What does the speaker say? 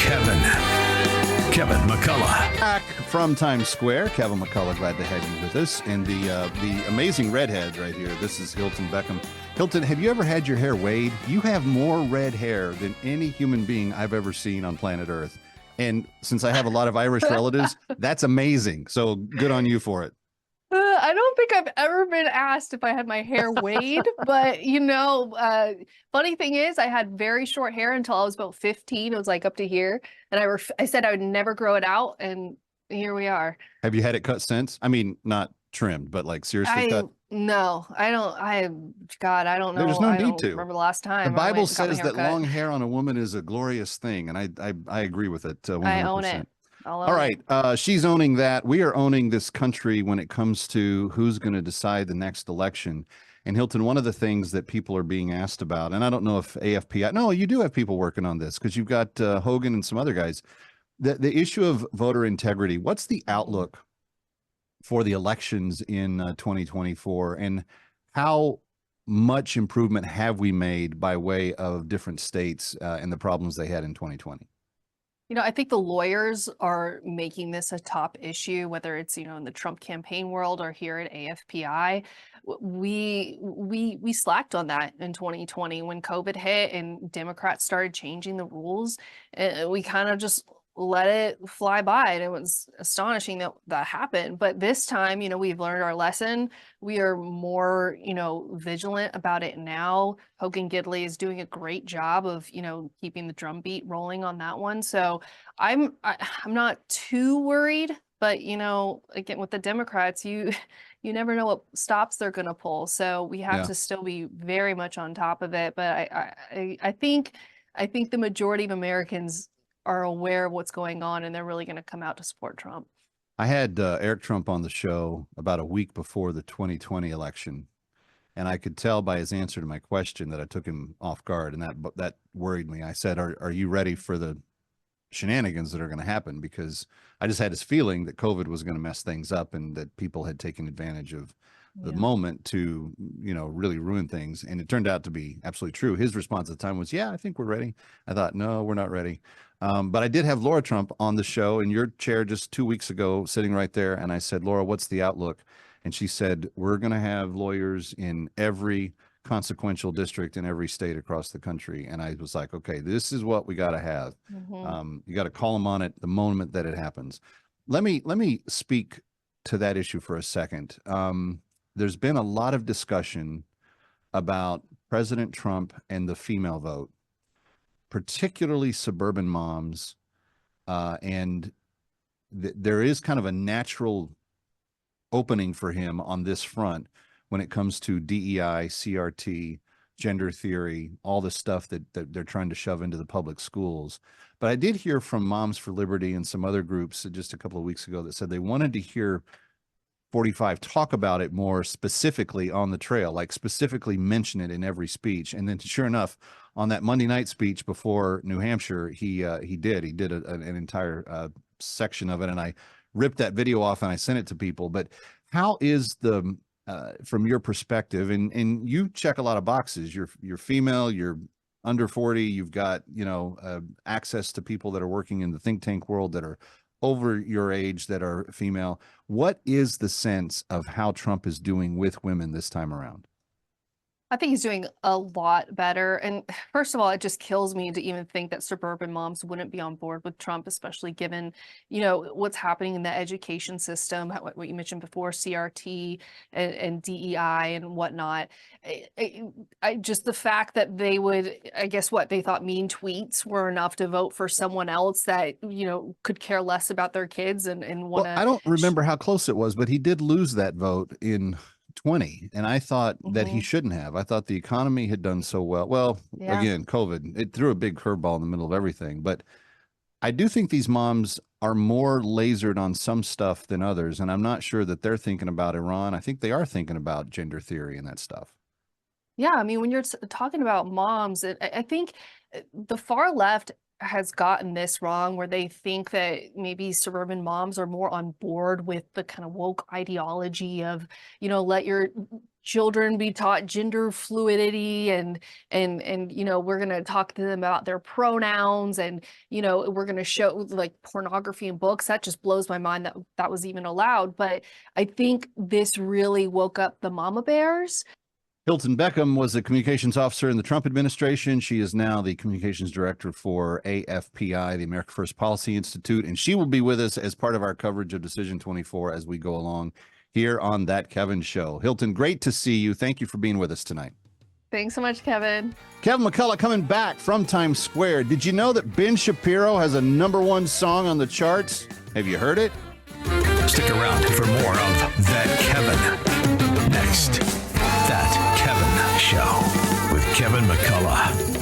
Kevin McCullough. Back from Times Square, Kevin McCullough, glad to have you with us. And the amazing redhead right here, this is Hilton Beckham. Hilton, have you ever had your hair weighed? You have more red hair than any human being I've ever seen on planet Earth. And since I have a lot of Irish relatives, that's amazing. So good on you for it. I don't think I've ever been asked if I had my hair weighed, but funny thing is I had very short hair until I was about 15. It was like up to here. And I said I would never grow it out. And here we are. Have you had it cut since? I mean, not trimmed, but like seriously cut? No, I don't. God, I don't know. There's no I need don't to. remember the last time. The I Bible went and got my says hair that cut. long hair on a woman is a glorious thing. And I agree with it 100%. I own it. All right. She's owning that. We are owning this country when it comes to who's going to decide the next election. And Hilton, one of the things that people are being asked about, and I don't know if AFPI, no, you do have people working on this because you've got Hogan and some other guys. The issue of voter integrity, what's the outlook for the elections in 2024? And how much improvement have we made by way of different states and the problems they had in 2020? I think the lawyers are making this a top issue, whether it's, in the Trump campaign world or here at AFPI. We slacked on that in 2020 when COVID hit and Democrats started changing the rules. We kind of just let it fly by, and it was astonishing that happened. But this time, we've learned our lesson. We are more, vigilant about it now. Hogan Gidley is doing a great job of, keeping the drumbeat rolling on that one. So I'm not too worried. But again, with the Democrats, you never know what stops they're going to pull. So we have to still be very much on top of it. But I think the majority of Americans are aware of what's going on, and they're really going to come out to support Trump. I had Eric Trump on the show about a week before the 2020 election, and I could tell by his answer to my question that I took him off guard, and that worried me. I said, are you ready for the shenanigans that are going to happen? Because I just had this feeling that COVID was going to mess things up and that people had taken advantage of the moment to, really ruin things. And it turned out to be absolutely true. His response at the time was, yeah, I think we're ready. I thought, no, we're not ready. But I did have Laura Trump on the show in your chair just 2 weeks ago, sitting right there. And I said, Laura, what's the outlook? And she said, we're going to have lawyers in every consequential district in every state across the country. And I was like, okay, this is what we got to have. You got to call them on it the moment that it happens. Let me speak to that issue for a second. There's been a lot of discussion about President Trump and the female vote, particularly suburban moms. And there is kind of a natural opening for him on this front when it comes to DEI, CRT, gender theory, all the stuff that they're trying to shove into the public schools. But I did hear from Moms for Liberty and some other groups just a couple of weeks ago that said they wanted to hear 45 talk about it more specifically on the trail, like specifically mention it in every speech. And then sure enough, on that Monday night speech before New Hampshire, he did an entire section of it. And I ripped that video off and I sent it to people. But how is the from your perspective, and you check a lot of boxes, you're female, you're under 40, you've got, access to people that are working in the think tank world that are over your age that are female. What is the sense of how Trump is doing with women this time around? I think he's doing a lot better. And first of all, it just kills me to even think that suburban moms wouldn't be on board with Trump, especially given, what's happening in the education system, what you mentioned before, CRT and DEI and whatnot. I just the fact that they would, I guess they thought mean tweets were enough to vote for someone else that, could care less about their kids and want to. Well, I don't remember how close it was, but he did lose that vote in 20, and I thought that he shouldn't have. I thought the economy had done so well. Again, COVID, it threw a big curveball in the middle of everything. But I do think these moms are more lasered on some stuff than others, and I'm not sure that they're thinking about Iran. I think they are thinking about gender theory and that stuff. Yeah, I mean, when you're talking about moms, I think the far left has gotten this wrong, where they think that maybe suburban moms are more on board with the kind of woke ideology of, let your children be taught gender fluidity and we're going to talk to them about their pronouns, and we're going to show like pornography in books. That just blows my mind that that was even allowed. But I think this really woke up the mama bears. Hilton Beckham was a communications officer in the Trump administration. She is now the communications director for AFPI, the America First Policy Institute, and she will be with us as part of our coverage of Decision 24 as we go along here on That Kevin Show. Hilton, great to see you. Thank you for being with us tonight. Thanks so much, Kevin. Kevin McCullough coming back from Times Square. Did you know that Ben Shapiro has a #1 song on the charts? Have you heard it? Stick around for more of That Kevin. Next, That Kevin Show with Kevin McCullough.